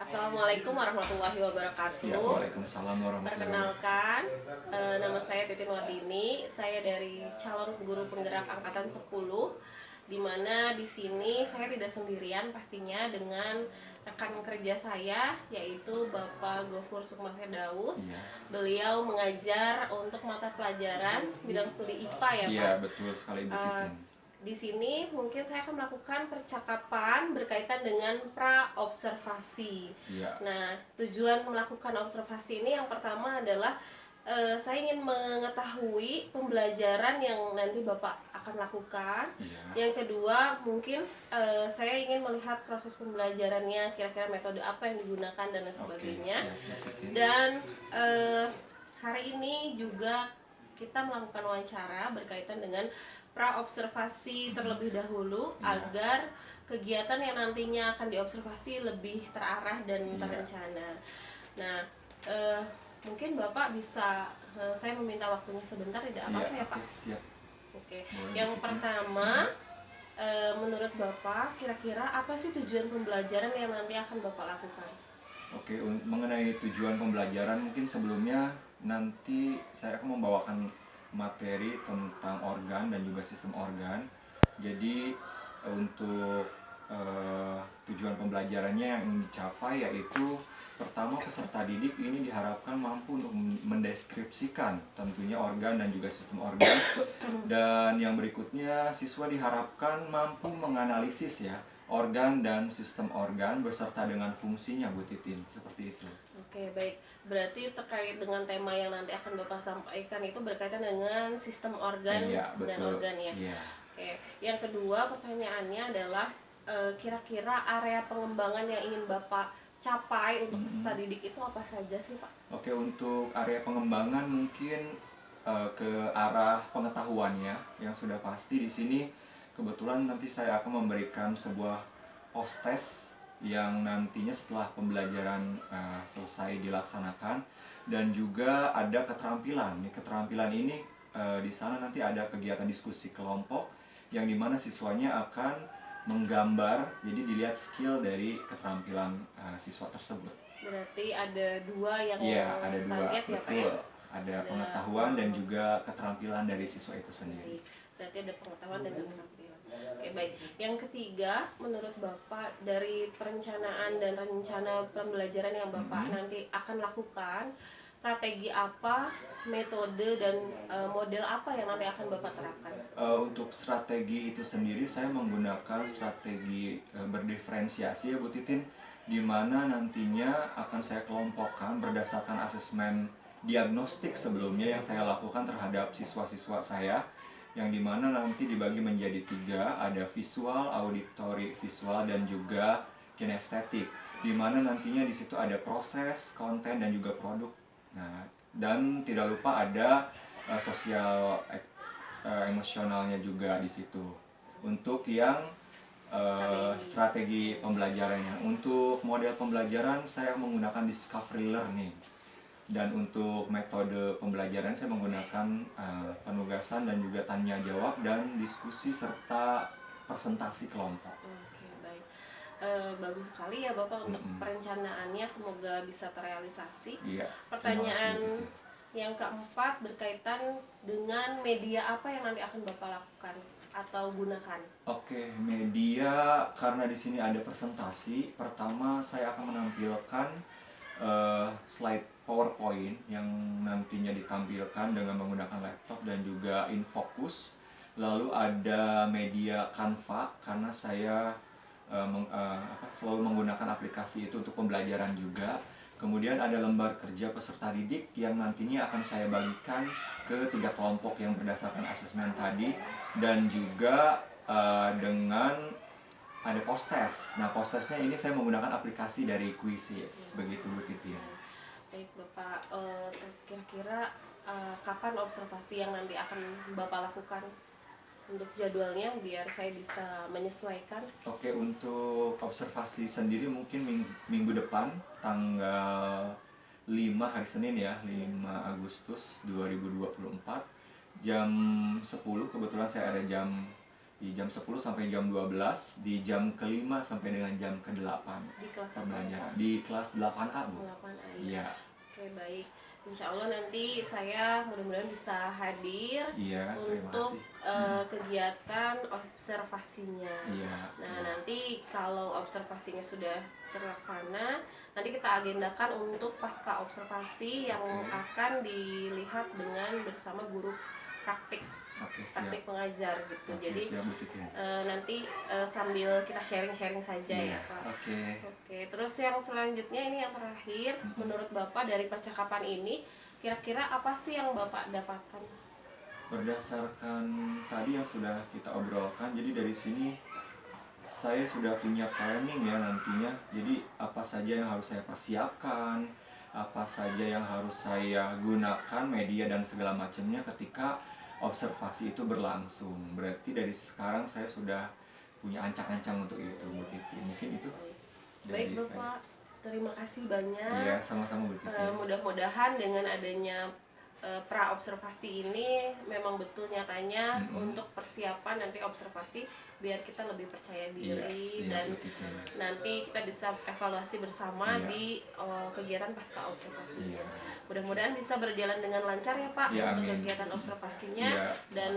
Assalamualaikum warahmatullahi wabarakatuh. Ya, waalaikumsalam warahmatullahi wabarakatuh. Perkenalkan, nama saya Titin Wardini. Saya dari calon guru penggerak angkatan 10, di mana di sini saya tidak sendirian pastinya dengan rekan kerja saya, yaitu Bapak Gofur Sukma Firdaus. Iya. Beliau mengajar untuk mata pelajaran bidang studi IPA ya, Iya, Pak. betul sekali Bu Eh, Titin. di sini mungkin saya akan melakukan percakapan berkaitan dengan pra-observasi. Iya. Nah, tujuan melakukan observasi ini yang pertama adalah saya ingin mengetahui pembelajaran yang nanti Bapak akan lakukan. Iya. Yang kedua, mungkin saya ingin melihat proses pembelajarannya, kira-kira metode apa yang digunakan dan lain sebagainya. Siap, Bu Titin. Dan hari ini juga kita melakukan wawancara berkaitan dengan pra-observasi terlebih dahulu Iya. agar kegiatan yang nantinya akan diobservasi lebih terarah dan Iya. terencana. Nah, mungkin Bapak bisa, saya meminta waktunya sebentar, tidak apa-apa ya Pak? Oke, siap. Oke. Boleh, Yang Bu Titin. pertama, menurut Bapak kira-kira apa sih tujuan pembelajaran yang nanti akan Bapak lakukan? Oke, mengenai tujuan pembelajaran mungkin sebelumnya nanti saya akan membawakan materi tentang organ dan juga sistem organ. Jadi untuk tujuan pembelajarannya yang ingin dicapai yaitu pertama, peserta didik ini diharapkan mampu untuk mendeskripsikan tentunya organ dan juga sistem organ. Dan yang berikutnya, siswa diharapkan mampu menganalisis ya organ dan sistem organ beserta dengan fungsinya, Bu Titin. Seperti itu. Oke, baik. Berarti terkait dengan tema yang nanti akan Bapak sampaikan itu berkaitan dengan sistem organ Iya, dan betul. organ ya. Iya. Oke. Yang kedua pertanyaannya adalah kira-kira area pengembangan yang ingin Bapak capai untuk peserta didik itu apa saja sih, Pak? Oke, untuk area pengembangan mungkin ke arah pengetahuannya yang sudah pasti di sini kebetulan nanti saya akan memberikan sebuah post-test yang nantinya setelah pembelajaran selesai dilaksanakan, dan juga ada keterampilan. Keterampilan ini di sana nanti ada kegiatan diskusi kelompok yang dimana siswanya akan menggambar, jadi dilihat skill dari keterampilan siswa tersebut. Berarti ada dua yang Iya, ada dua, target ya, Pak ya? betul. Ada pengetahuan dan juga keterampilan dari siswa itu sendiri. Berarti ada pengetahuan dan keterampilan. Oke, baik. Yang ketiga, menurut Bapak dari perencanaan dan rencana pembelajaran yang Bapak nanti akan lakukan, strategi apa, metode dan model apa yang nanti akan Bapak terapkan? Untuk strategi itu sendiri saya menggunakan strategi berdiferensiasi ya Bu Titin, di mana nantinya akan saya kelompokkan berdasarkan asesmen diagnostik sebelumnya yang saya lakukan terhadap siswa-siswa saya, yang dimana nanti dibagi menjadi 3, ada visual, auditory visual, dan juga kinestetik, dimana nantinya di situ ada proses, konten, dan juga produk. Nah, dan tidak lupa ada sosial emosionalnya juga di situ. Untuk yang strategi pembelajarannya, untuk model pembelajaran saya menggunakan discovery learning. Dan untuk metode pembelajaran saya menggunakan penugasan dan juga tanya jawab dan diskusi serta presentasi kelompok. Oke, baik. Bagus sekali ya Bapak untuk perencanaannya, semoga bisa terrealisasi. Iya. Pertanyaan Terima kasih, Bu Titin. yang keempat berkaitan dengan media apa yang nanti akan Bapak lakukan atau gunakan? Oke, media karena di sini ada presentasi. Pertama saya akan menampilkan slide PowerPoint yang nantinya ditampilkan dengan menggunakan laptop dan juga InFocus. Lalu ada media Canva karena saya selalu menggunakan aplikasi itu untuk pembelajaran juga. Kemudian ada lembar kerja peserta didik yang nantinya akan saya bagikan ke 3 kelompok yang berdasarkan asesmen tadi, dan juga dengan ada post-test. Nah, post-testnya ini saya menggunakan aplikasi dari Quizzes, begitu Bu Titin. Baik Bapak, kira-kira kapan observasi yang nanti akan Bapak lakukan untuk jadwalnya biar saya bisa menyesuaikan? Oke, untuk observasi sendiri mungkin minggu depan, tanggal 5 hari Senin ya, 5 Agustus 2024, jam 10, kebetulan saya ada jam di jam 10 sampai jam 12, di jam ke-5 sampai dengan jam ke-8 Di kelas apa? pembelajaran di kelas 8A, Bu. 8A. Iya. Oke, baik. Insya Allah nanti saya mudah-mudahan bisa hadir Iya, terima untuk kasih. kegiatan observasinya. Iya. Nah, nanti kalau observasinya sudah terlaksana, nanti kita agendakan untuk pasca observasi yang akan dilihat dengan bersama guru praktik. Oke, siap. Praktik pengajar gitu. Oke, Jadi siap, Bu Titin. nanti sambil kita sharing-sharing saja Iya, ya Pak. oke. Terus yang selanjutnya ini yang terakhir, menurut Bapak dari percakapan ini kira-kira apa sih yang Bapak dapatkan? Berdasarkan tadi yang sudah kita obrolkan, jadi dari sini saya sudah punya planning ya nantinya. Jadi apa saja yang harus saya persiapkan, apa saja yang harus saya gunakan, media dan segala macamnya ketika observasi itu berlangsung. Berarti dari sekarang saya sudah punya ancang-ancang untuk itu, Bu Titi. Mungkin itu Baik dari Bapak, terima kasih banyak. Iya, sama-sama, Bu Titi. Mudah-mudahan dengan adanya pra observasi ini memang betul nyatanya untuk persiapan nanti observasi biar kita lebih percaya diri dan nanti kita bisa evaluasi bersama di kegiatan pasca observasi. Mudah-mudahan bisa berjalan dengan lancar ya Pak untuk kegiatan observasinya dan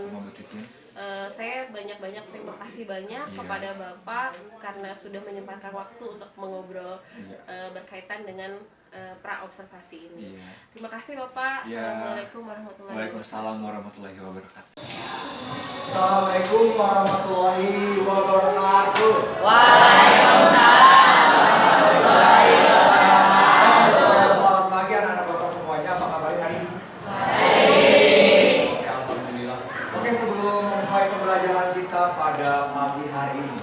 saya banyak-banyak terima kasih banyak kepada Bapak karena sudah menyempatkan waktu untuk mengobrol berkaitan dengan pra observasi ini. Terima kasih Bapak. Assalamualaikum warahmatullahi wabarakatuh. Waalaikumsalam warahmatullahi wabarakatuh. Assalamualaikum warahmatullahi wabarakatuh. Waalaikumsalam warahmatullahi wabarakatuh. Selamat pagi anak-anak Bapak semuanya. Apa kabar hari ini? Baik. Oke, alhamdulillah. Oke, sebelum memulai pembelajaran kita pada pagi hari ini,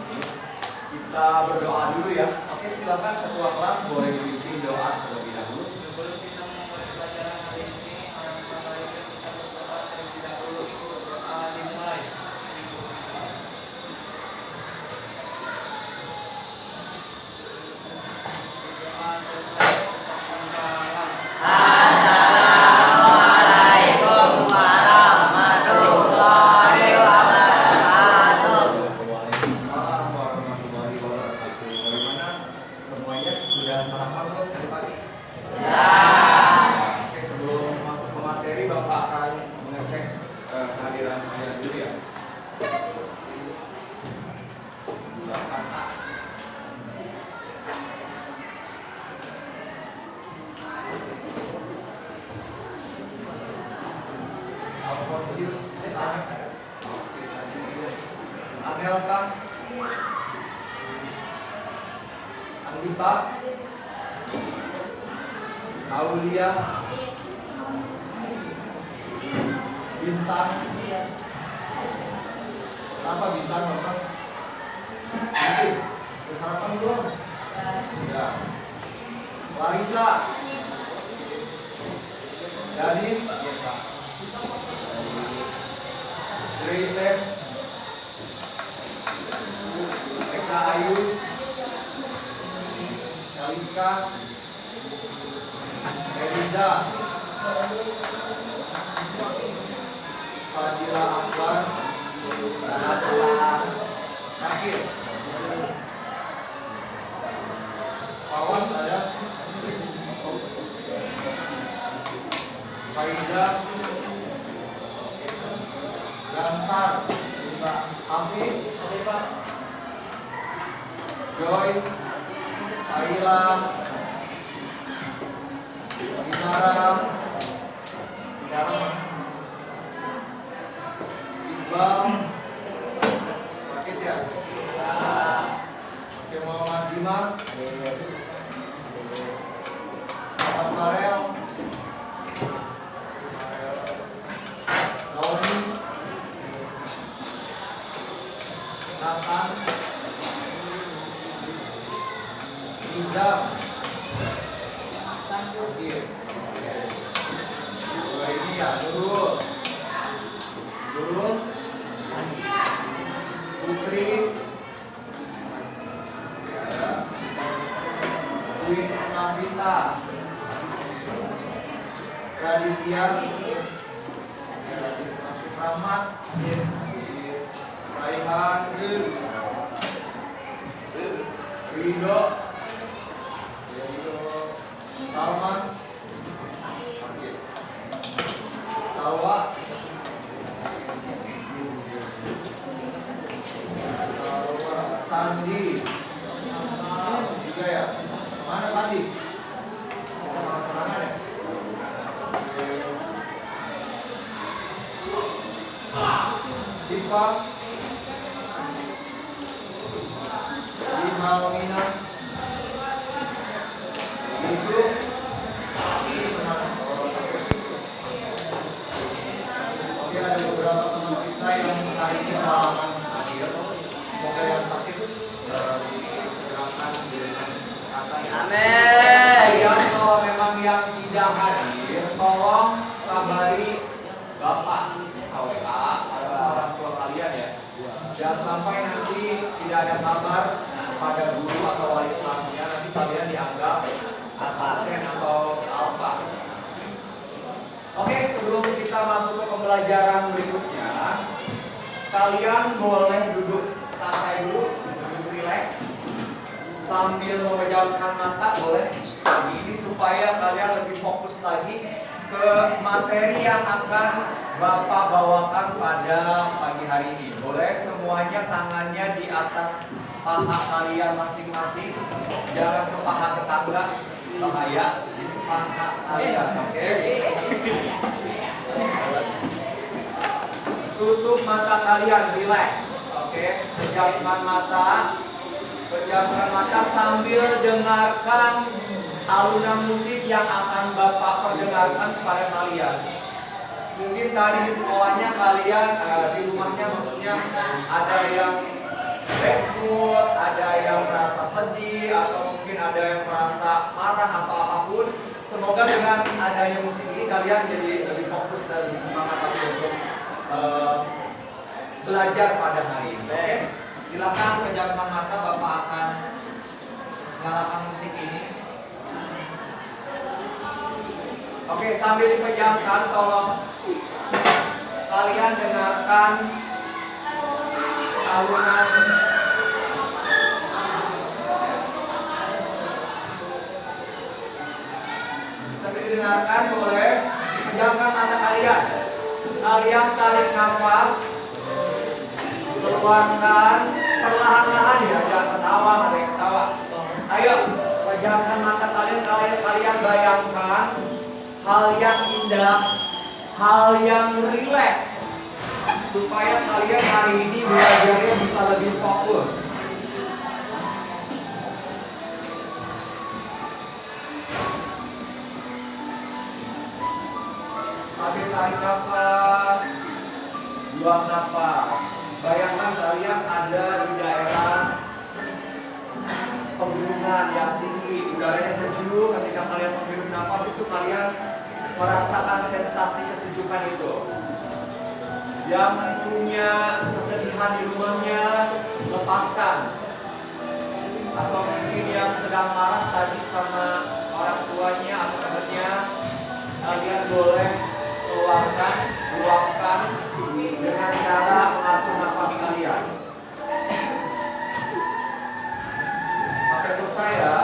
kita berdoa dulu ya. Oke, silakan ketua kelas boleh memimpin doa terlebih dahulu. Sebelum kita memulai pelajaran hari ini, orang tua baik kita berdoa terlebih dahulu. Doa dimulai. Doa selesai. Assalamualaikum warahmatullahi wabarakatuh. Waalaikumsalam warahmatullahi wabarakatuh. Bagaimana? Semuanya sudah sarapan belum tadi pagi? Oke, sebelum masuk ke materi, Bapak akan mengecek kehadiran kalian dulu ya. Silakan. Alfonsius Anelka Anita Aulia Bintang. Kenapa Bintang, Mas? Bikin. Udah sarapan belum? Ya. Larissa Danis Graces Eka Ayu Kaliska Eliza Fadila Akbar Sakir Pawas ada Faiza Gansar Hafiz Joy Aila Inara Iqbal sakit ya? Oke, Muhammad Dimas Farel Naomi Nathan Nizam Sakir. Dua ini ya, Nurul Putri Dwi Navita Raditya Rahmat Raihan, Rido, Salman, Salwa, Sandi, juga ya. Mana Sandi? Mana ya? Siva, Imalmina, Yusuf, oke, ada beberapa teman kita yang hari ini halangan hadir. Semoga yang sakit disegerakan diberikan kesehatan. Amin. Dan kalau memang yang tidak hadir, tolong kabari Bapak SWA atau orang tua kalian ya. Jangan sampai nanti tidak ada kabar kepada guru atau wali kelasnya, nanti kalian dianggap absen atau alfa. Oke, sebelum kita masuk ke pembelajaran berikutnya, kalian boleh duduk santai dulu, duduk rileks, sambil memejamkan mata boleh. Ini supaya kalian lebih fokus lagi ke materi yang akan Bapak bawakan pada pagi hari ini. Boleh semuanya tangannya di atas paha kalian masing-masing. Jangan ke paha tetangga, bahaya. Paha kalian, oke? Tutup mata kalian, relax, oke? Pejamkan mata sambil dengarkan alunan musik yang akan Bapak perdengarkan kepada kalian. Mungkin tadi di sekolahnya kalian, di rumahnya maksudnya, ada yang bad mood, ada yang merasa sedih, atau mungkin ada yang merasa marah atau apapun. Semoga dengan adanya musik ini kalian jadi lebih fokus dan lebih semangat lagi untuk belajar pada hari ini. Oke? Silakan pejamkan mata, Bapak akan nyalakan musik ini. Oke, sambil dipejamkan, tolong kalian dengarkan alunan sambil didengarkan, boleh pejamkan mata kalian. Kalian tarik nafas, keluarkan perlahan-lahan ya, jangan ketawa, ada yang ketawa. Ayo, pejamkan mata kalian bayangkan hal yang indah, hal yang rileks, supaya kalian hari ini belajarnya bisa lebih fokus. Sambil tarik nafas, buang nafas. Bayangkan kalian ada di daerah pegunungan yang tinggi, udaranya sejuk. Ketika kalian menghirup nafas itu, kalian merasakan sensasi kesejukan itu. Yang punya kesedihan di rumahnya, lepaskan. Atau mungkin yang sedang marah tadi sama orang tuanya atau temannya, kalian boleh keluarkan, luapkan dengan cara mengatur nafas kalian. Sampai selesai ya.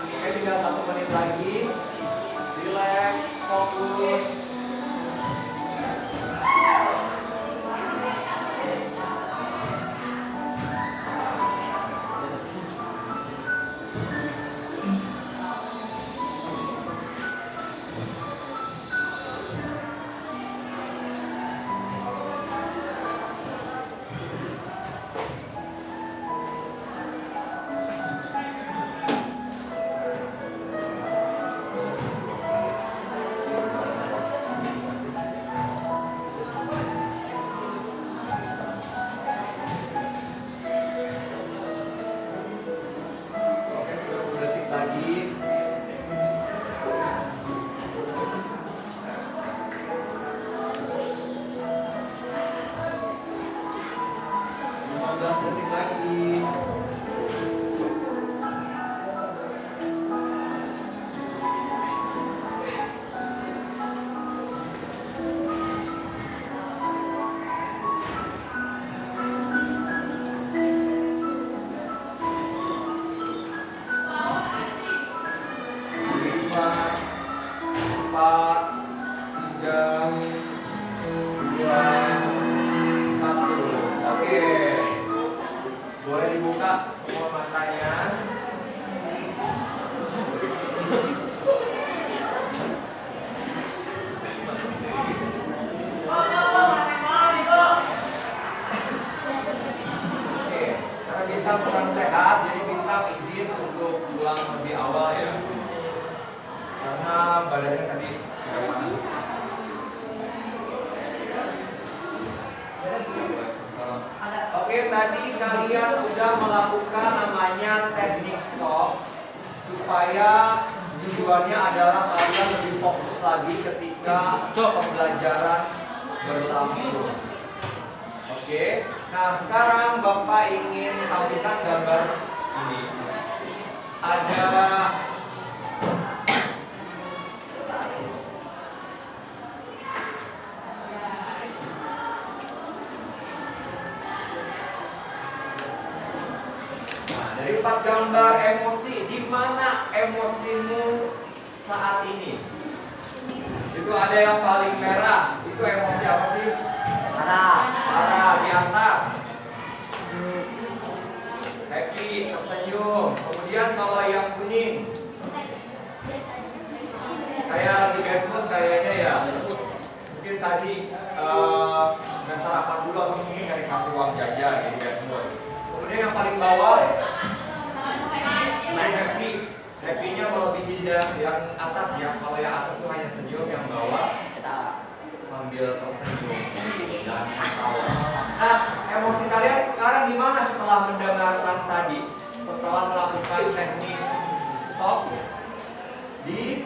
Oke, tinggal 1 menit lagi. Relax, fokus. pertanyaan. Oke, karena Bintang kurang sehat, jadi Bintang izin untuk pulang lebih awal ya. Karena badannya tadi tidak panas. Oke, tadi kalian sudah melakukan namanya teknik stop, supaya tujuannya adalah kalian lebih fokus lagi ketika pembelajaran berlangsung. Oke, nah sekarang Bapak ingin tampilkan gambar ini. Ada dari 4 gambar emosi, di mana emosimu saat ini? Itu ada yang paling merah, itu emosi apa sih? Marah. Marah di atas. Happy, tersenyum. Kemudian kalau yang kuning, kayak lagi bad mood kayaknya ya. Mungkin tadi nggak sarapan dulu atau mungkin nggak dikasih uang jajan, jadi bad mood. Kemudian yang paling bawah, main happy. Happy-nya melebihi yang atas ya. Kalau yang atas itu hanya senyum, yang bawah kita sambil tersenyum dan ketawa. Nah, emosi kalian sekarang di mana setelah mendengarkan tadi? Setelah melakukan teknik stop di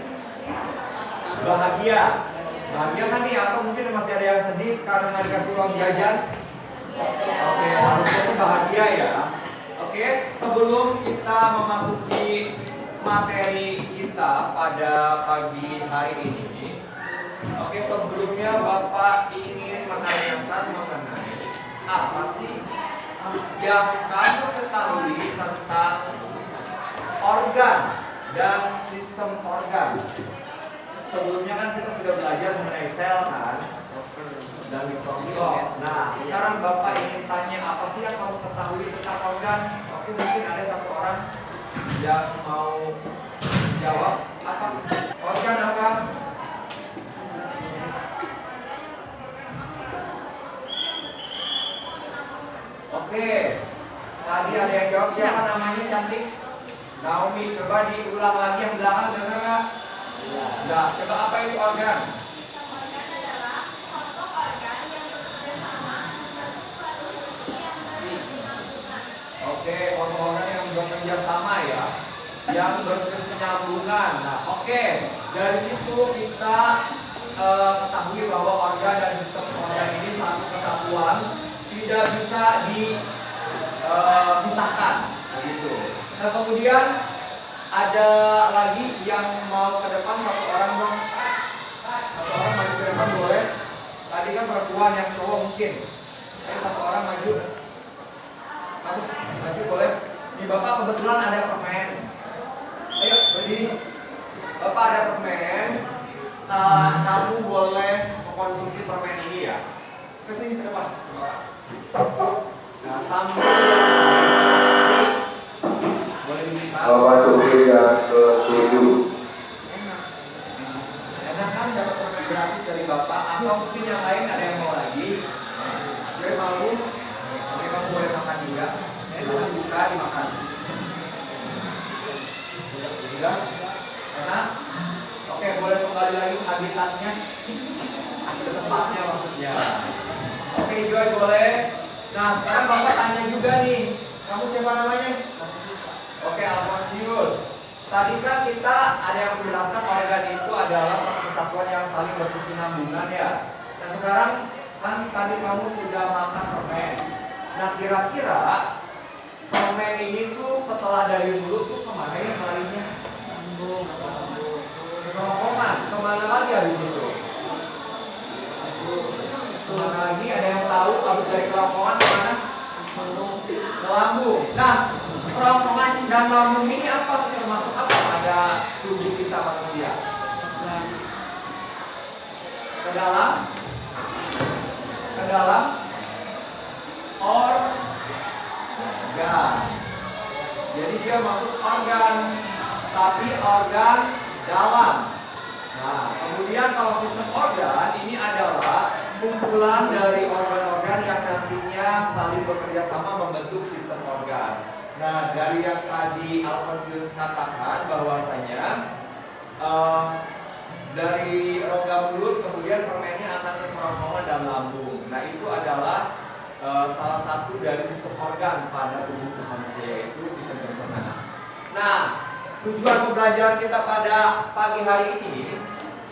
bahagia. Bahagia kan nih, atau mungkin masih ada yang sedih karena nggak dikasih uang jajan? Oke, harusnya sih bahagia ya. Oke, sebelum kita memasuki materi kita pada pagi hari ini, oke, sebelumnya Bapak ingin menanyakan mengenai apa sih yang kamu ketahui tentang organ dan sistem organ. Sebelumnya kan kita sudah belajar mengenai sel kan, dan mikroskop. Nah, sekarang Bapak ingin tanya apa sih yang kamu ketahui tentang organ? Oke, mungkin ada satu orang yang mau jawab. Apa? Organ apa? Oke, tadi ada yang jawab. Siapa namanya cantik? Naomi. Coba diulang lagi yang belakang, dengar nggak? Ya. Coba apa itu organ? Oke, organ yang bekerja sama ya, yang berkesinambungan. Nah, oke, dari situ kita ketahui bahwa organ dan sistem organ ini satu kesatuan, tidak bisa dipisahkan, begitu. Nah, kemudian ada lagi yang mau ke depan, satu orang dong, satu orang maju ke depan boleh. Tadi kan perempuan, yang cowok mungkin. Satu orang maju. Maju boleh. Di Bapak kebetulan ada permen. Ayo berdiri. Bapak ada permen. Kamu boleh mengkonsumsi permen ini ya. Kesini ke depan. Nah, sambil boleh diminta. Memasuki yang ke-7. Enak kan dapat permen gratis dari Bapak, atau mungkin yang lain ada yang mau lagi. Gue mau. Oke, kamu boleh makan juga. Lalu buka dimakan. Sudah? Enak? Oke, boleh kembali lagi ke habitatnya, ke tempatnya maksudnya. Oke, Joy boleh. Nah, sekarang Bapak tanya juga nih, kamu siapa namanya? Oke, Alfonsius. Tadi kan kita ada yang menjelaskan organ itu adalah satu kesatuan yang saling berkesinambungan ya. Nah, sekarang kan tadi kamu sudah makan permen. Nah, kira-kira permen ini tuh setelah dari mulut tuh kemana ya larinya? Ke kerongkongan. Kemana lagi habis itu? Kemana lagi? Ada yang tahu habis dari kerongkongan kemana? Ke lambung. Nah, kerongkongan dan lambung ini apa? Termasuk apa pada tubuh kita manusia? Ke dalam? Ke dalam? Organ. Jadi bukan maksud organ, tapi organ dalam. Nah, kemudian kalau sistem organ ini adalah kumpulan dari organ-organ yang nantinya saling bekerja sama membentuk sistem organ. Nah, dari yang tadi Alfonsius katakan bahwasanya dari rongga mulut kemudian permennya akan ke kerongkongan dan lambung. Nah, itu adalah salah satu dari sistem organ pada tubuh manusia, yaitu sistem pencernaan. Nah, tujuan pembelajaran kita pada pagi hari ini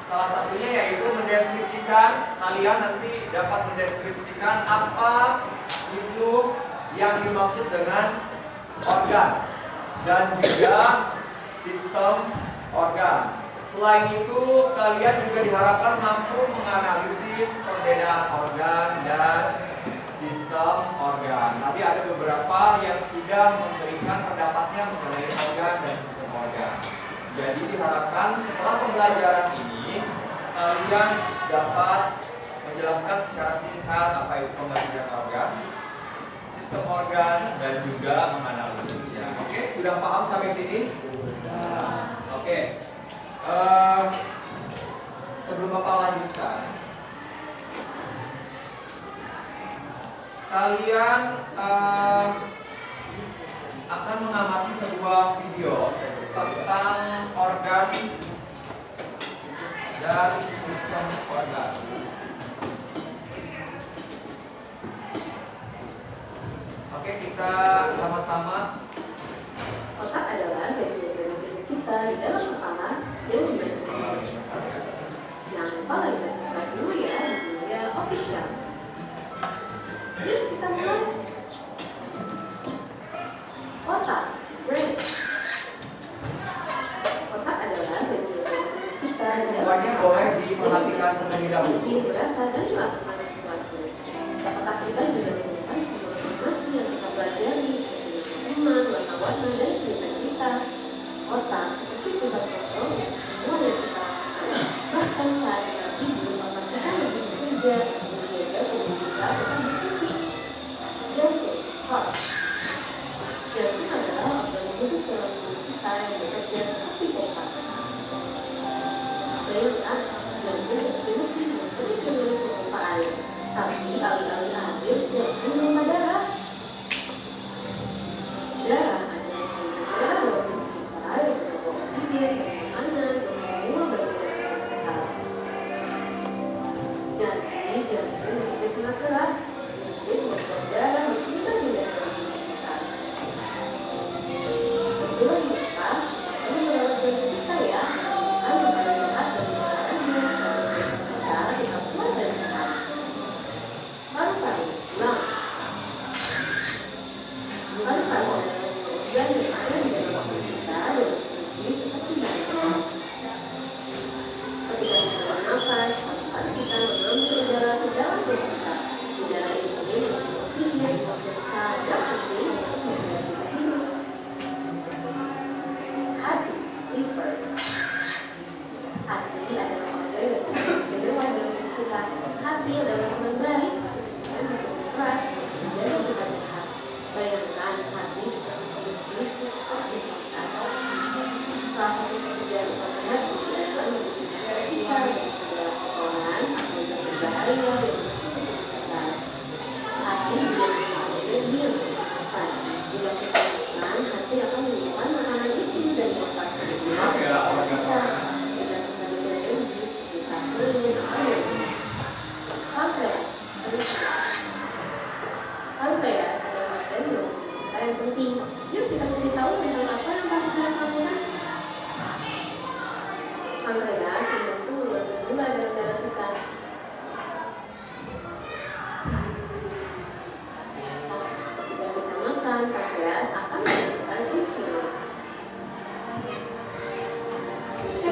salah satunya yaitu mendeskripsikan, kalian nanti dapat mendeskripsikan apa itu yang dimaksud dengan organ dan juga sistem organ. Selain itu, kalian juga diharapkan mampu menganalisis perbedaan organ dan sistem organ. Tadi ada beberapa yang sudah memberikan pendapatnya mengenai organ dan sistem organ. Jadi diharapkan setelah pembelajaran ini kalian dapat menjelaskan secara singkat apa itu pengertian organ, sistem organ, dan juga menganalisisnya. Oke, sudah paham sampai sini? Oke. Sebelum Bapak lanjutkan, kalian akan mengamati sebuah video tentang organ dan sistem organ. Oke, kita sama-sama. Otak adalah bagian dari tubuh kita di dalam kepala yang membantu kita. Jangan lupa lagi kita subscribe dulu ya di media official. Yuk kita mulai. Otak, brain. Otak adalah bagian dari tubuh kita di dalam Semuanya boleh diperhatikan terlebih dahulu. berpikir, merasa, dan melakukan sesuatu. Otak kita juga menyimpan semua informasi yang kita pelajari seperti teman, warna-warna, dan cerita-cerita. Otak seperti pusat kontrol untuk semua yang kita lakukan. Bahkan saat kita tidur, otak kita masih bekerja menjaga tubuh kita tetap berfungsi. Jantung, heart. Jantung adalah organ khusus dalam tubuh kita yang bekerja seperti pompa. Bayangkan, jantung seperti mesin yang terus-menerus memompa air. Tapi alih-alih air, jantung memompa darah. Darah adalah cairan darah dalam tubuh kita yang membawa oksigen, makanan, ke semua bagian tubuh kita. Jadi, jantung bekerja sangat keras untuk membuat darah berpindah di dalam tubuh kita. Itulah mengapa kita perlu merawat jantung kita ya, agar makanan sehat dan olahraganya agar jantung kita tetap kuat dan sehat. Paru-paru, lungs. Paru-paru adalah organ yang ada di dalam tubuh kita dan berfungsi seperti jantung. Ketika kita bernafas, paru-paru kita mengambil udara ke dalam tubuh kita. Udara ini mengandung oksigen yang sangat penting untuk membuat kita hidup. Hati, liver. Hati adalah organ yang sangat istimewa dalam tubuh kita. Hati adalah teman baik dan bekerja keras untuk menjaga kita sehat. Bayangkan hati seperti produksi support di otak. Salah satu pekerjaan utama hati adalah membersihkan darah kita dari segala kotoran atau zat berbahaya yang masuk ke tubuh kita. Hati juga memiliki energi yang bermanfaat. Jika kita makan, hati akan menyimpan makanan itu dan melepaskan Simak ya, organ-organ. jika kita berenergi seperti saat keliling atau lagi. Pankreas, pankreas adalah organ di dalam tubuh kita yang penting. Yuk kita cari tahu tentang apa yang pankreas lakukan. Pankreas membantu menurunkan gula dalam darah kita. Ketika kita makan, pankreas akan mengeluarkan insulin. Fungsi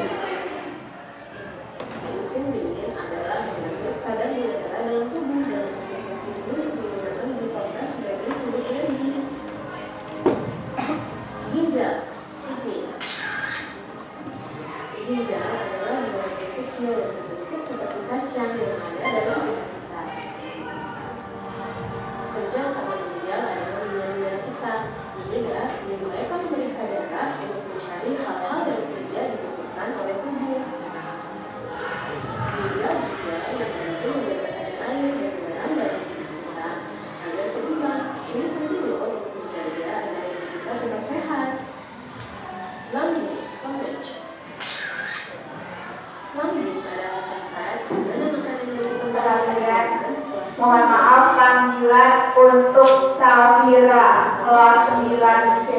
insulin adalah mengatur kadar gula darah dalam tubuh dan mencegah tubuh untuk menggunakan glukosa sebagai sumber energi. Ginjal, kidney. Ginjal adalah bagian kecil yang berbentuk seperti kacang yang ada dalam tubuh kita. Kerja utama ginjal adalah menjaga darah kita. Ini berarti mereka memeriksa maaf panggilan untuk Safira kelas 9C.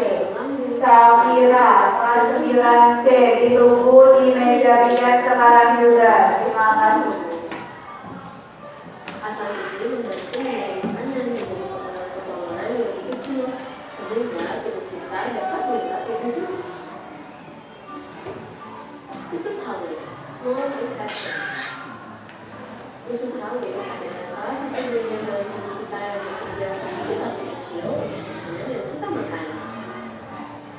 Safira kelas 9C ditunggu di meja rias sekarang juga. Terima kasih. Asal ini membantu menurunkan dan menjadi potongan-potongan yang lebih kecil sehingga tubuh kita dapat menangkap nutrisi. Usus halus, small intestine. Usus halus adalah salah satu bagian dalam tubuh kita yang bekerja sedikit tapi kecil dan kita makan.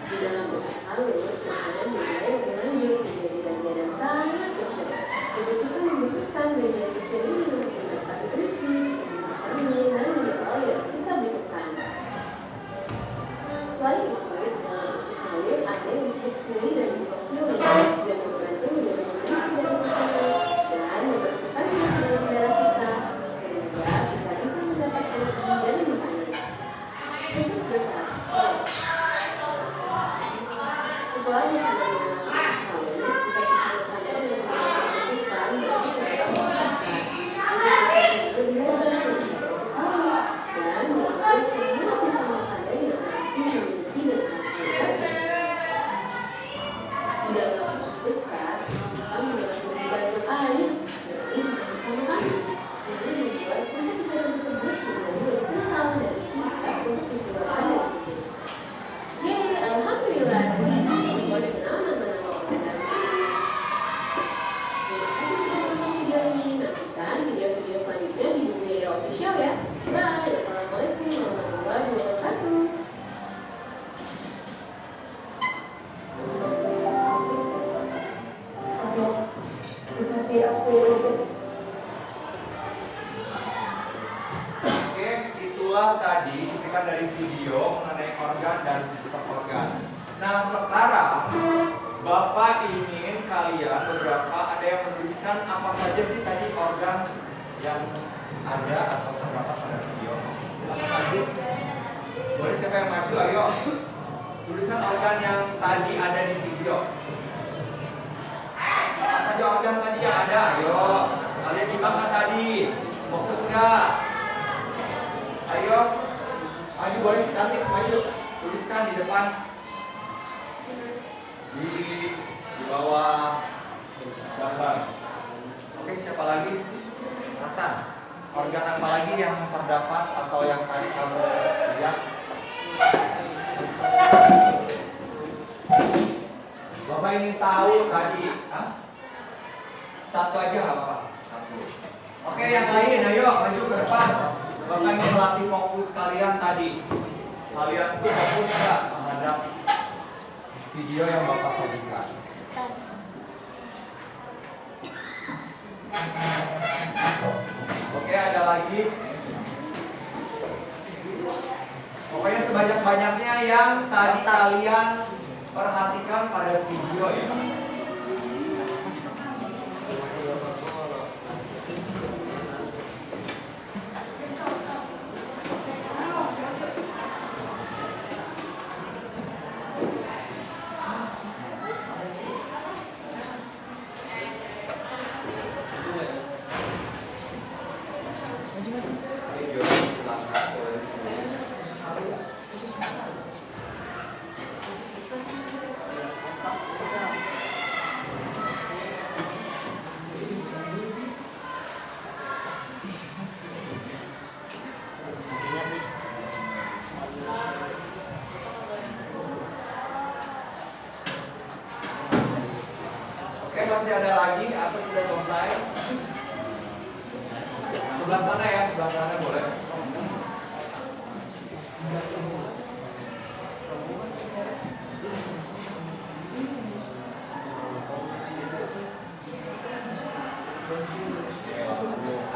Di dalam usus halus, makanan mulai berlanjut menjadi bagian yang sangat kecil. Tubuh kita membutuhkan bagian kecil ini untuk mendapat nutrisi seperti vitamin dan mineral yang kita butuhkan. Selain itu, dalam usus halus ada yang disebut fili dan mikrofili yang membantu menjaga nutrisi dari makanan dan membersihkan cairan darah kita sehingga kita bisa mendapat energi dari makanan. Usus besar. Setelah makanan dalam usus halus, sisa-sisa makanan yang dibutuhkan masuk ke dalam usus besar. Usus besar itu diubah menjadi usus halus dan mengatur semua sisa makanan yang masih memiliki nutrisi zat. Di dalam usus besar, kita mengandung banyak air dari sisa-sisa makanan. Ini membuat sisa-sisa tersebut menjadi lebih kental dan siap untuk dikeluarkan dari tubuh. Yeay, alhamdulillah, kita sudah dikenal nama-nama organ dalam tubuh. Terima kasih sudah menonton video ini. Nantikan video-video selanjutnya di Bumi Official ya. Bye, wassalamualaikum warahmatullahi wabarakatuh. Oke, itulah tadi cuplikan dari video mengenai organ dan sistem organ. Nah, sekarang Bapak ingin kalian beberapa ada yang menuliskan apa saja sih tadi organ yang ada atau terdapat pada video. Silakan maju. Boleh siapa yang maju? Ayo. Tuliskan organ yang tadi ada di video. Apa saja organ tadi yang ada? Ayo. Kalian nyimak nggak tadi? Fokus nggak? Ayo. Maju boleh cantik maju. Tuliskan di depan. Di bawah gambar. Oke, siapa lagi? Nathan. Organ apa lagi yang terdapat atau yang tadi kamu lihat? Bapak ingin tahu tadi. Hah? Satu aja nggak apa-apa. Satu. Oke, yang lain, ayo maju ke depan. Bapak ingin melatih fokus kalian tadi. Kalian tuh fokus nggak terhadap video yang Bapak sajikan? Oke, ada lagi. Pokoknya sebanyak-banyaknya yang tadi kalian perhatikan pada video ya. Oke, masih ada lagi atau sudah selesai? Sebelah sana ya, sebelah sana boleh.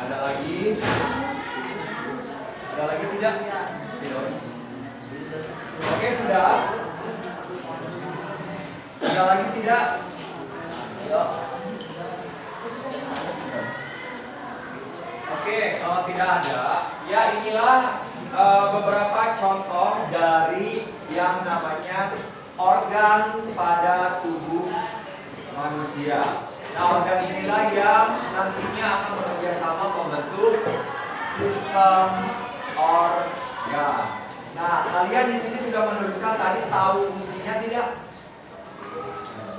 Ada lagi? Ada lagi tidak? Oke, sudah. Ada lagi tidak? Oke, kalau tidak ada, ya inilah beberapa contoh dari yang namanya organ pada tubuh manusia. Nah, organ inilah yang nantinya akan bekerja sama membentuk sistem organ. Nah, kalian di sini sudah menuliskan tadi tahu fungsinya tidak?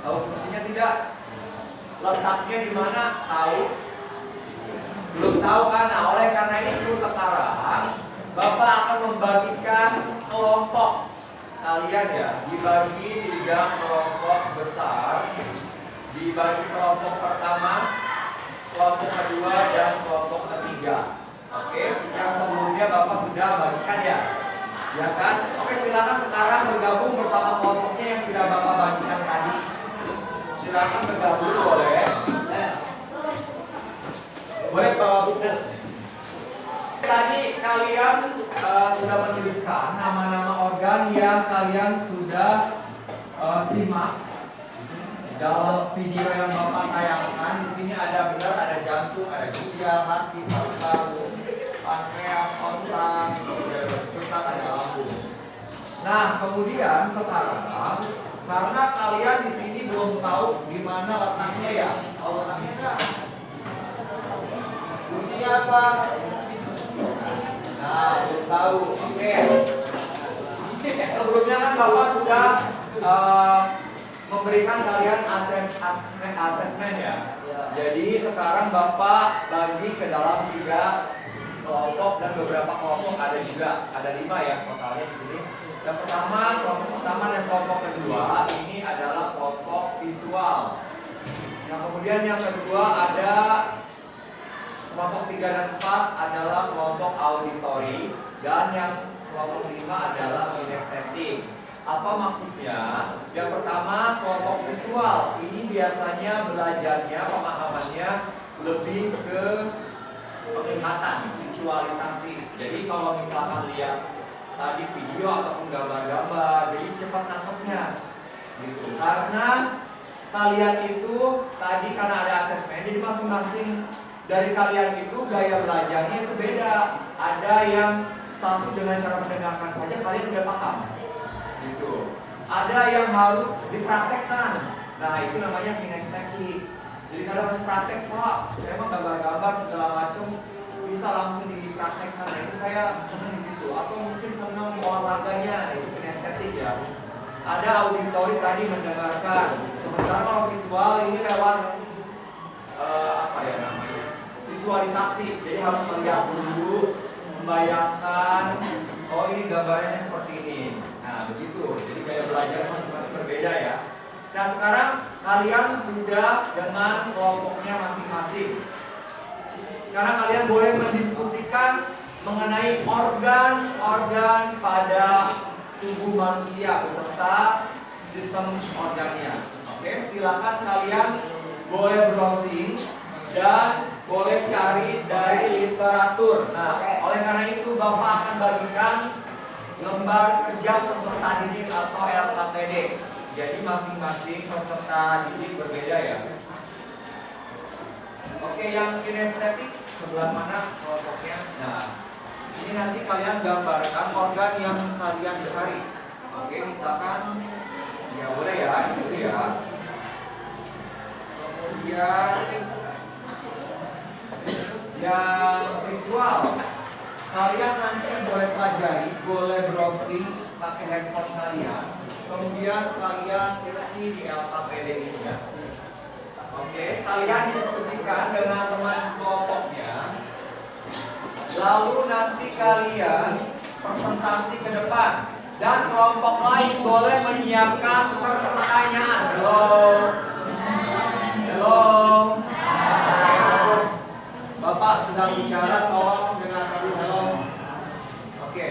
Tahu fungsinya tidak? Letaknya di mana? Tahu? Belum tahu kan? Nah, oleh karena itu sekarang Bapak akan membagikan kelompok kalian ya, dibagi 3 kelompok besar. Dibagi kelompok pertama, kelompok kedua, dan kelompok ketiga. Oke, yang sebelumnya Bapak sudah bagikan ya? Ya kan? Oke, silakan sekarang bergabung bersama kelompoknya yang sudah Bapak bagikan tadi. Silakan bergabung, boleh. Boleh Bapak buku. Tadi kalian sudah menuliskan nama-nama organ yang kalian sudah simak dalam video yang Bapak tayangkan. Di sini ada benar, ada jantung, ada ginjal, hati, paru-paru, pankreas, otak, pusat, ada lambung. Nah, kemudian sekarang karena kalian di sini belum tahu di mana letaknya ya, tahu letaknya enggak? Fungsinya apa? Nah, belum tahu. Oke. Sebelumnya kan Bapak sudah memberikan kalian asesmen ya. Jadi sekarang Bapak bagi ke dalam 3 kelompok dan beberapa kelompok, ada juga ada 5 ya totalnya di sini. Yang pertama, kelompok pertama dan kelompok kedua ini adalah kelompok visual. Yang kemudian yang kedua ada kelompok 3 dan 4 adalah kelompok auditori, dan yang kelompok 5 adalah kinestetik. Apa maksudnya? Yang pertama kelompok visual ini biasanya belajarnya, pemahamannya lebih ke penglihatan, visualisasi. Jadi kalau misalkan lihat tadi video ataupun gambar-gambar, jadi cepat nangkepnya gitu. Karena kalian itu tadi karena ada asesmen, jadi masing-masing dari kalian itu gaya belajarnya itu beda. Ada yang satu dengan cara mendengarkan saja kalian udah paham gitu. Ada yang harus dipraktekkan. Nah, itu namanya kinestetik. Jadi kalian harus praktek, Pak. Saya mah gambar-gambar segala macam bisa langsung dipraktekkan. Nah, itu saya senang di situ. Atau mungkin senang olahraganya, itu kinestetik ya. Ada auditori tadi mendengarkan. Sementara kalau visual ini lewat apa ya namanya? Visualisasi. Jadi harus melihat dulu, membayangkan, oh ini gambarnya seperti ini. Nah, begitu. Jadi gaya belajar masing-masing berbeda ya. Nah, sekarang kalian sudah dengan kelompoknya masing-masing. Sekarang kalian boleh mendiskusikan mengenai organ-organ pada tubuh manusia beserta sistem organnya. Oke, silakan kalian boleh browsing dan boleh cari dari literatur. Nah, oleh karena itu Bapak akan bagikan lembar kerja peserta didik atau LKPD. Jadi masing-masing peserta didik berbeda ya. Oke, yang kinestetik sebelah mana kelompoknya? Nah, ini nanti kalian gambarkan organ yang kalian cari. Oke, misalkan ya boleh ya, itu ya. Kemudian yang visual, kalian nanti boleh pelajari, boleh browsing pakai handphone kalian. Kemudian kalian isi di LKPD ini ya. Oke, kalian diskusikan dengan teman sekelompoknya. Lalu nanti kalian presentasi ke depan. Dan kelompok lain boleh menyiapkan pertanyaan. Halo. Terus Bapak sedang bicara, tolong dengarkan dulu. Halo. Oke.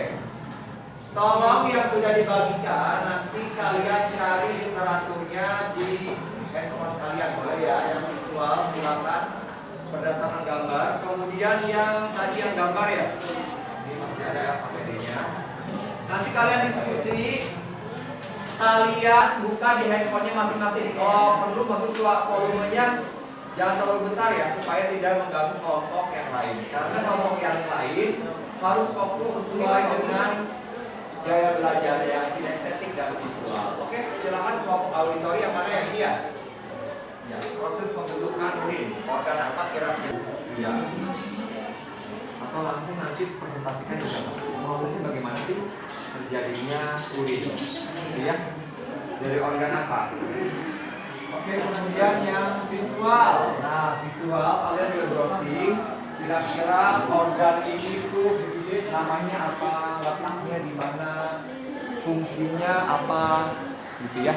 Tolong yang sudah dibagikan nanti kalian cari literaturnya di handphone kalian, boleh ya. Yang visual silakan berdasarkan gambar. Kemudian yang tadi yang gambar ya, ini masih ada LKPD-nya. Nanti kalian diskusi, kalian buka di handphonenya masing-masing. Kalau perlu maksud volumenya jangan terlalu besar ya, supaya tidak mengganggu kelompok yang lain. Karena kelompok yang lain harus fokus sesuai dengan gaya belajar yang kinestetik dan visual. Oke, silakan kelompok auditori yang mana yang ini ya? Ya, proses pembentukan urin. Organ apa kira-kira? Ya. atau langsung nanti presentasikan juga Pak? Prosesnya bagaimana sih terjadinya urin? Ya, dari organ apa? Oke, kemudian yang visual. Nah, visual kalian udah browsing. Kira-kira organ ini tuh namanya apa, letaknya di mana, fungsinya apa, gitu ya.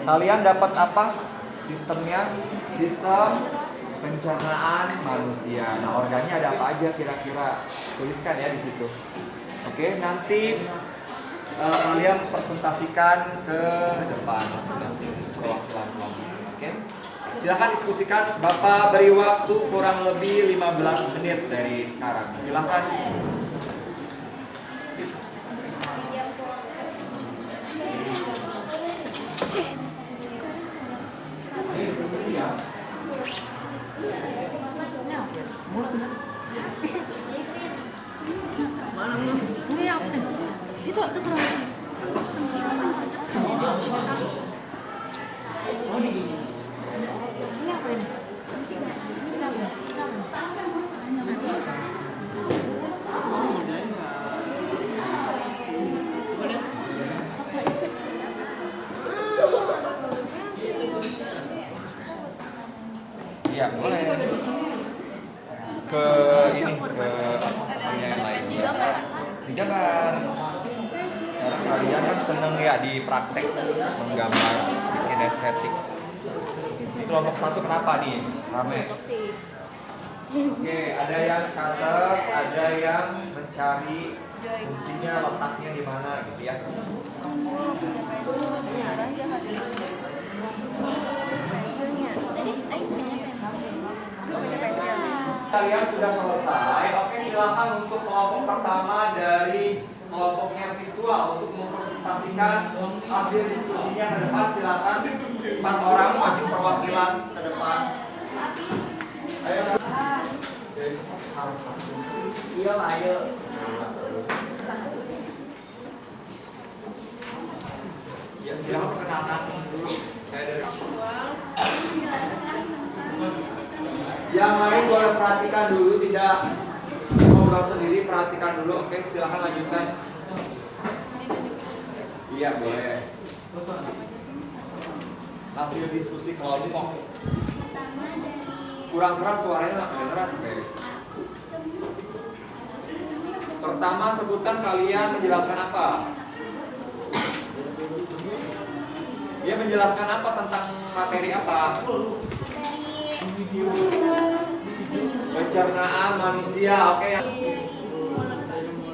Kalian dapat apa? Sistemnya, sistem pencernaan manusia. Nah, organnya ada apa aja kira-kira? Tuliskan ya di situ. Oke, nanti kalian presentasikan ke depan masing-masing sekolah-sekolah. Oke, silakan diskusikan. Bapak beri waktu kurang lebih 15 menit dari sekarang. Silakan. Ayo diskusi ya. Iya, boleh. Ke ini, ke yang lain. Digambar. Karena kalian kan seneng ya di praktek menggambar, bikin estetik. Ini kelompok 1 kenapa nih? Rame. Oke, ada yang catat, ada yang mencari fungsinya, letaknya di mana gitu ya. Kalian sudah selesai. Oke, silakan untuk kelompok pertama dari kelompoknya visual untuk mempresentasikan hasil diskusinya ke depan. Silakan 4 orang maju perwakilan ke depan. Ayo. Iya, ayo. Ya, silakan perkenalkan dulu. Saya dari yang lain boleh perhatikan dulu, tidak ngobrol sendiri, perhatikan dulu. Oke, silahkan lanjutkan. Iya, boleh. Hasil diskusi kelompok. Kurang keras suaranya, nggak kedengeran. Oke. Pertama, sebutkan kalian menjelaskan apa? Dia menjelaskan apa tentang materi apa? Pencernaan manusia. Oke,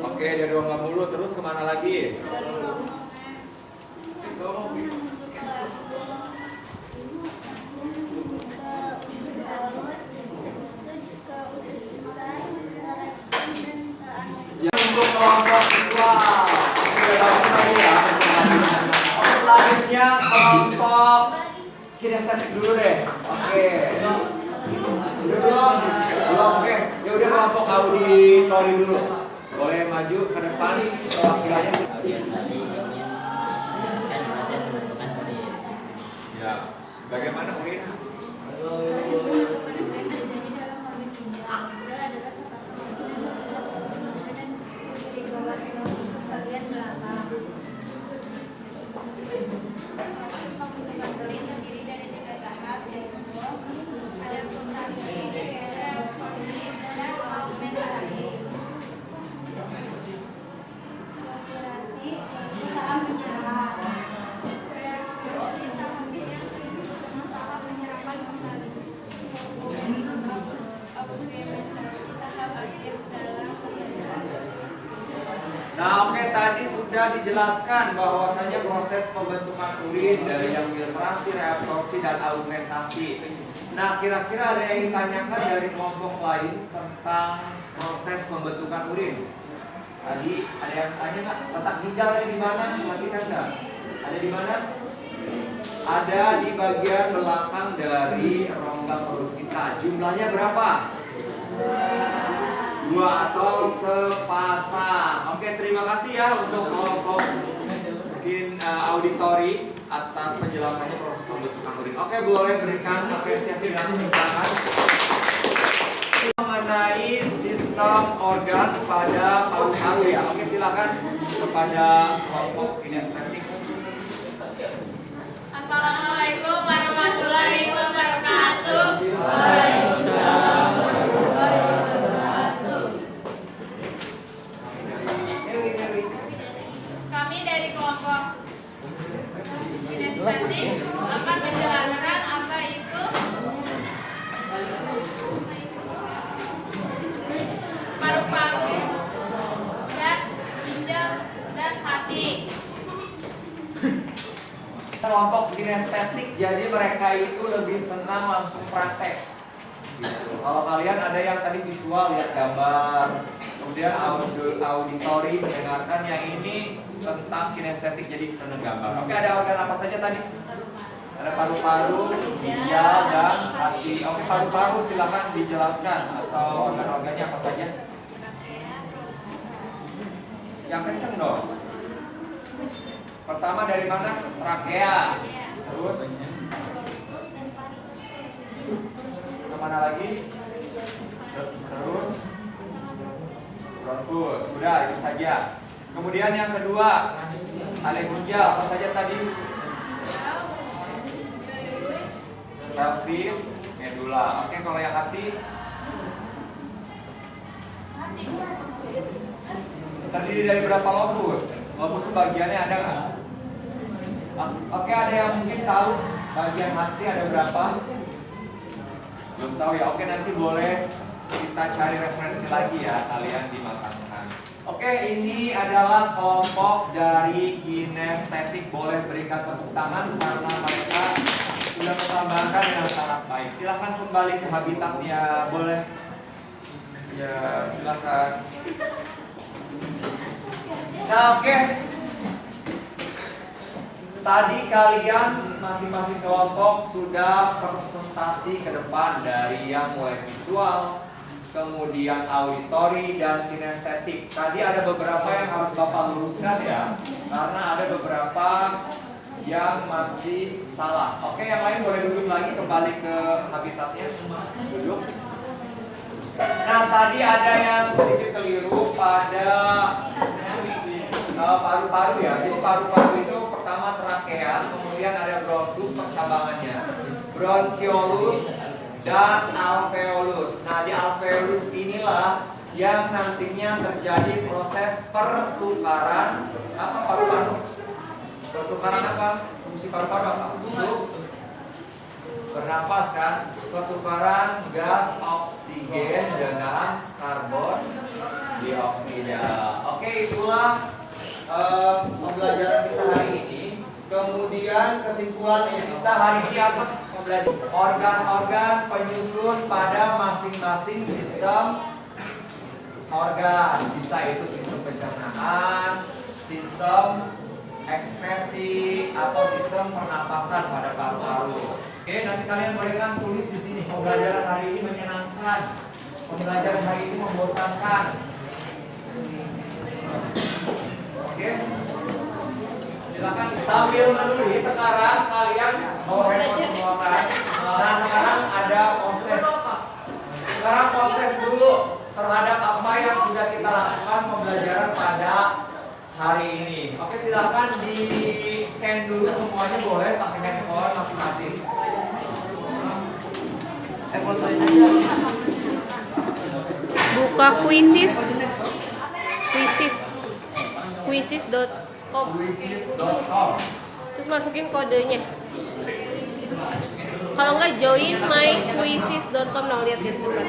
oke, dari rongga mulut. Terus kemana lagi? Ya, untuk kelompok visual. Sudah bagus tadi ya. Oke, selanjutnya kelompok kinestetik dulu deh. Oke. Belum. Oke. Ya udah kelompok auditori dulu. Boleh maju ke depan perwakilannya. Ya. Bagaimana Urin? Nah, oke, tadi sudah dijelaskan bahwasanya proses pembentukan urin dari yang filtrasi, reabsorpsi, dan augmentasi. Nah, kira-kira ada yang ditanyakan dari kelompok lain tentang proses pembentukan urin? Tadi ada yang tanya nggak? Letak ginjalnya di mana? Perhatikan nggak? Ada di mana? Ada di bagian belakang dari rongga perut kita. Jumlahnya berapa? 2 atau sepasang. Oke, terima kasih ya untuk kelompok auditori atas penjelasannya proses pembentukan urin. Oke, boleh berikan apresiasi dan tepuk tangan mengenai sistem sistem organ pada paru-paru ya. Oke, silakan kepada kelompok kinestetik. Assalamualaikum warahmatullahi wabarakatuh. Kami dari kelompok kinestetik akan menjelaskan apa itu paru-paru dan ginjal dan hati. Kelompok kinestetik, jadi mereka itu lebih senang langsung praktek. Gitu. Kalau kalian ada yang tadi visual, lihat gambar, kemudian auditori mendengarkan, yang ini tentang kinestetik, jadi senang gambar. Oke, ada organ apa saja tadi? Ada paru-paru, ginjal, dan hati. Oke, paru-paru silakan dijelaskan, atau organ-organnya apa saja? Yang kenceng dong. Pertama dari mana? Trakea. Terus kemana lagi? Terus bronkus. Sudah, itu saja. Kemudian yang kedua, ada ginjal. Apa saja tadi? Pelvis, medula. Oke, kalau yang hati? Terdiri dari berapa lobus? Lobus itu bagiannya ada nggak? Oke, ada yang mungkin tahu bagian hati ada berapa? Belum tahu ya. Oke, nanti boleh kita cari referensi lagi ya, kalian dimatangkan. Oke, ini adalah kelompok dari kinestetik. Boleh berikan tepuk tangan karena mereka sudah mengembangkan dengan sangat baik. Silahkan kembali ke habitatnya, boleh? Ya, silakan. Nah, oke. Tadi kalian masing-masing kelompok sudah presentasi ke depan dari yang mulai visual, kemudian auditori, dan kinestetik. Tadi ada beberapa yang harus Bapak luruskan ya, karena ada beberapa yang masih salah. Oke, yang lain boleh duduk lagi, kembali ke habitatnya. Duduk. Nah, tadi ada yang sedikit keliru pada paru-paru ya. Jadi paru-paru itu pertama trakea, kemudian ada bronkus percabangannya, bronchiolus dan alveolus. Nah, di alveolus inilah yang nantinya terjadi proses pertukaran apa paru-paru? Pertukaran apa? Fungsi paru-paru apa? Untuk bernafas kan? Pertukaran gas oksigen dengan karbon dioksida. Oke, itulah pembelajaran kita hari ini. Kemudian kesimpulannya kita hari ini apa? Belajar organ-organ penyusun pada masing-masing sistem organ. Bisa itu sistem pencernaan, sistem ekskresi, atau sistem pernapasan pada paru-paru. Oke, nanti kalian boleh kan tulis di sini. Pembelajaran hari ini menyenangkan, pembelajaran hari ini membosankan. Oke, silakan sambil menulis. Sekarang kalian bawa handphone semua kan. Nah, sekarang ada post-test. Sekarang post-test dulu terhadap apa yang sudah kita lakukan pembelajaran pada hari ini. Oke, silakan di scan dulu semuanya, boleh pakai handphone masing-masing. Buka quizzes.com. Terus masukin kodenya. Kalau enggak join myquizzes.com. Nah, lihat di depan.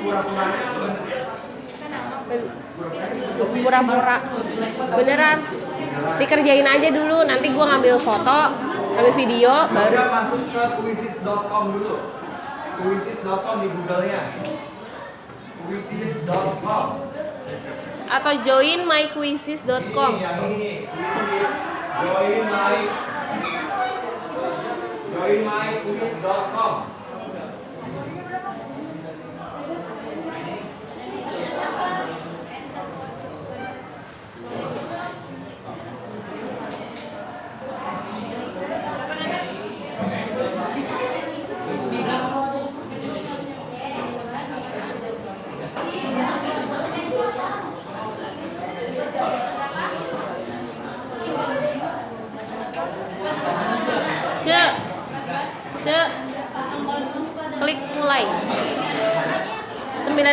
Pura-pura. Beneran. Dikerjain aja dulu, nanti gua ngambil foto, ngambil video, baru masuk ke quizzes.com dulu. Quizzes.com di Google-nya. Quizzes.com. atau join myquizzes.com. Ini yang ini, quizzes. Join myquiz.com.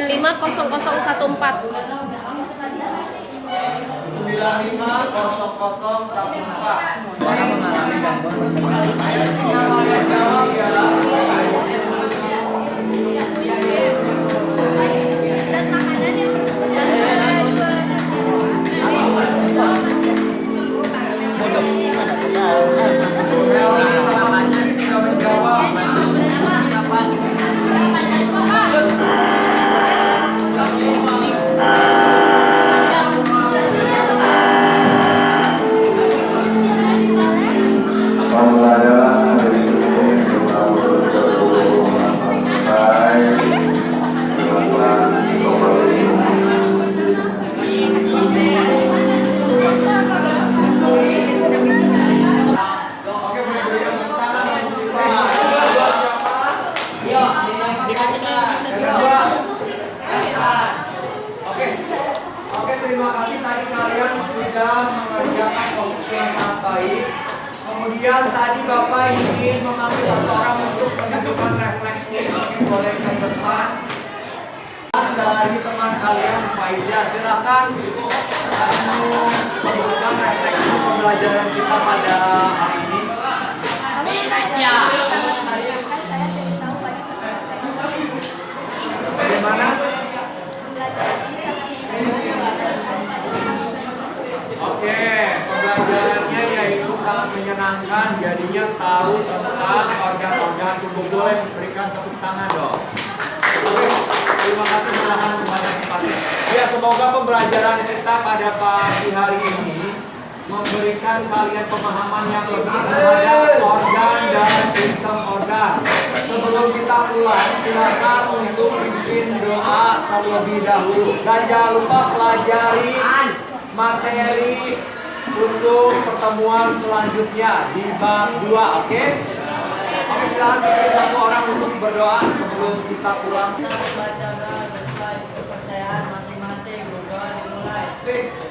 950014. Orang mengalami gangguan Akhirnya kalian jawab ya. Dan makanan yang Melly sama Nani sudah menjawab. Pembelajaran berikutnya nomor 10. Baik, silakan kembali. Oke, berikan tepuk tangan untuk Siva. Buat siapa? Kedua. Oke. Oke, terima kasih tadi kalian sudah mengerjakan posisi yang sangat baik. Kemudian tadi Bapak ingin memanggil satu orang untuk menunjukkan refleksi. Oke, boleh ke depan. Dari teman kalian, Faiza, silakan kamu sebutkan refleksi pembelajaran kita pada hari ini. Bagaimana? Oke, pembelajarannya yaitu sangat menyenangkan, jadinya tahu tentang organ-organ tubuh. Boleh berikan tepuk tangan dong. Oke, terima kasih, silakan kepada tempatnya. Ya, semoga pembelajaran kita pada pagi hari ini memberikan kalian pemahaman yang lebih terhadap organ dan sistem organ. Sebelum kita pulang, silakan untuk pimpin doa terlebih dahulu. Dan jangan lupa pelajari materi untuk pertemuan selanjutnya di bab 2, oke? Oke, silakan pilih satu orang untuk berdoa sebelum kita pulang. kepercayaan masing-masing. Berdoa dimulai.